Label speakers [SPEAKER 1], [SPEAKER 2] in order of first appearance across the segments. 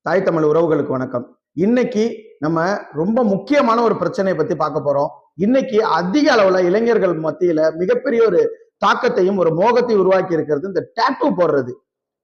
[SPEAKER 1] தாய் தமிழ் உறவுகளுக்கு வணக்கம். இன்னைக்கு நம்ம ரொம்ப முக்கியமான ஒரு பிரச்சனையை பத்தி பார்க்க போறோம். இன்னைக்கு அதிக அளவுல இளைஞர்கள் மத்தியில மிகப்பெரிய ஒரு தாக்கத்தையும் ஒரு மோகத்தையும் உருவாக்கி இருக்கிறது இந்த டாட்டூ போடுறது.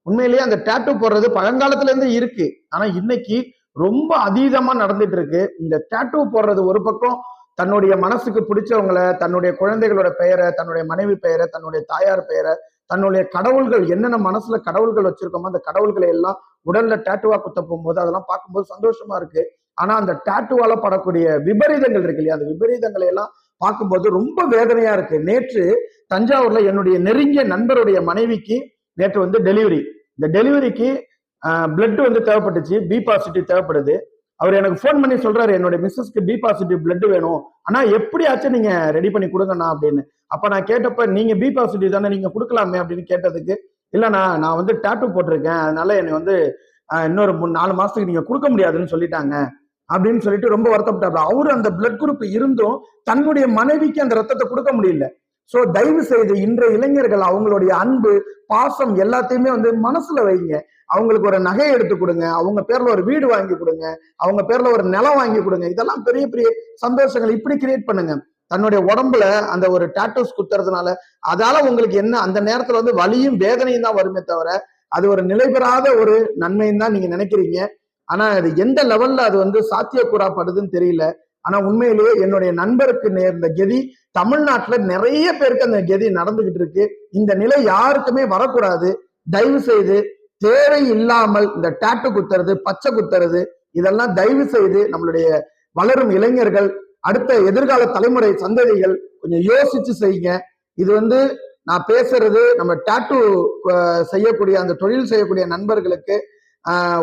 [SPEAKER 1] உண்மையிலேயே அந்த டாட்டூ போடுறது பழங்காலத்துல இருந்து இருக்கு. ஆனா இன்னைக்கு ரொம்ப அதீதமா நடந்துட்டு இருக்கு. இந்த டாட்டூ போடுறது ஒரு பக்கம் தன்னுடைய மனசுக்கு பிடிச்சவங்களை, தன்னுடைய குழந்தைகளோட பெயரை, தன்னுடைய மனைவி பெயரை, தன்னுடைய தாயார் பெயரை, தன்னுடைய கடவுள்கள் என்னென்ன மனசுல கடவுள்கள் வச்சிருக்கோமோ அந்த கடவுள்களை எல்லாம் உடல்ல டாட்டூவா குத்த போகும்போது அதெல்லாம் பார்க்கும்போது சந்தோஷமா இருக்கு. ஆனா அந்த டாட்டூவால படக்கூடிய விபரீதங்கள் இருக்கு இல்லையா, அந்த விபரீதங்களை எல்லாம் பார்க்கும்போது ரொம்ப வேதனையா இருக்கு. நேற்று தஞ்சாவூர்ல என்னுடைய நெருங்கிய நண்பருடைய மனைவிக்கு நேற்று வந்து டெலிவரி. இந்த டெலிவரிக்கு பிளட் வந்து தேவைப்பட்டுச்சு, பி பாசிட்டிவ் தேவைப்படுது. அவர் எனக்கு போன் பண்ணி சொல்றாரு, என்னோட மிஸ்ஸஸ்க்கு பி பாசிட்டிவ் பிளட் வேணும், ஆனா எப்படியாச்சும் நீங்க ரெடி பண்ணி கொடுங்கண்ணா அப்படின்னு. அப்ப நான் கேட்டப்ப, நீங்க பி பாசிட்டிவ் தானே, நீங்க கொடுக்கலாமே அப்படின்னு கேட்டதுக்கு, இல்லண்ணா நான் வந்து டாட்டூ போட்டிருக்கேன், அதனால என்னை வந்து இன்னொரு 4 மாசத்துக்கு நீங்க கொடுக்க முடியாதுன்னு சொல்லிட்டாங்க அப்படின்னு சொல்லிட்டு ரொம்ப வருத்தப்பட்டாரு. அவரு அந்த பிளட் குரூப் இருந்தும் தன்னுடைய மனைவிக்கு அந்த ரத்தத்தை கொடுக்க முடியல. சோ தயவு செய்து இன்றைய இளைஞர்கள் அவங்களுடைய அன்பு, பாசம் எல்லாத்தையுமே வந்து மனசுல வைங்க. அவங்களுக்கு ஒரு நகை எடுத்து கொடுங்க, அவங்க பேர்ல ஒரு வீடு வாங்கி கொடுங்க, அவங்க பேர்ல ஒரு நிலம் வாங்கி கொடுங்க. இதெல்லாம் பெரிய பெரிய சந்தோஷங்கள். இப்படி கிரியேட் பண்ணுங்க. தன்னுடைய உடம்புல அந்த ஒரு டாட்டூஸ் குத்துறதுனால அதால உங்களுக்கு என்ன அந்த நேரத்துல வந்து வலியும் வேதனையும் தான் வருமே தவிர அது ஒரு நிலை பெறாத ஒரு நன்மைன்னு தான் நீங்க நினைக்கிறீங்க. ஆனா அது எந்த லெவல்ல அது வந்து சாத்தியக்கூறாப்படுதுன்னு தெரியல. ஆனா உண்மையிலேயே என்னுடைய நண்பருக்கு நேர்ந்த கதி தமிழ்நாட்டுல நிறைய பேருக்கு அந்த கதி நடந்துகிட்டு இருக்கு. இந்த நிலை யாருக்குமே வரக்கூடாது. தயவு செய்து தேவை இல்லாமல் இந்த டாட்டூ குத்துறது, பச்சை குத்துறது, இதெல்லாம் தயவு செய்து நம்மளுடைய வளரும் இளைஞர்கள், அடுத்த எதிர்கால தலைமுறை சந்ததிகள் கொஞ்சம் யோசிச்சு செய்யுங்க. இது வந்து நான் பேசுறது நம்ம டாட்டூ செய்யக்கூடிய அந்த தொழில் செய்யக்கூடிய நண்பர்களுக்கு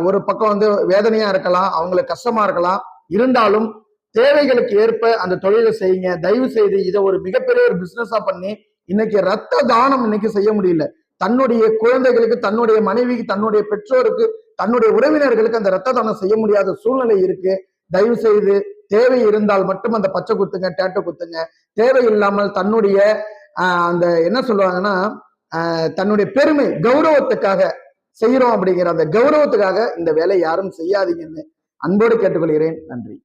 [SPEAKER 1] ஒரு பக்கம் வந்து வேதனையா இருக்கலாம், அவங்களுக்கு கஷ்டமா இருக்கலாம். இருந்தாலும் தேவைகளுக்கு ஏற்ப அந்த தொழிலை செய்யுங்க. தயவு செய்து இதை ஒரு மிகப்பெரிய ஒரு பிசினஸா பண்ணி இன்னைக்கு ரத்த தானம் இன்னைக்கு செய்ய முடியல. தன்னுடைய குழந்தைகளுக்கு, தன்னுடைய மனைவிக்கு, தன்னுடைய பெற்றோருக்கு, தன்னுடைய உறவினர்களுக்கு அந்த ரத்த தானம் செய்ய முடியாத சூழ்நிலை இருக்கு. தயவு செய்து தேவை இருந்தால் மட்டும் அந்த பச்சை குத்துங்க, டேட்டோ குத்துங்க. தேவை இல்லாமல் தன்னுடைய அந்த என்ன சொல்லுவாங்கன்னா தன்னுடைய பெருமை, கௌரவத்துக்காக செய்யறோம் அப்படிங்கிற அந்த கௌரவத்துக்காக இந்த வேலை யாரும் செய்யாதீங்கன்னு அன்போடு கேட்டுக்கொள்கிறேன். நன்றி.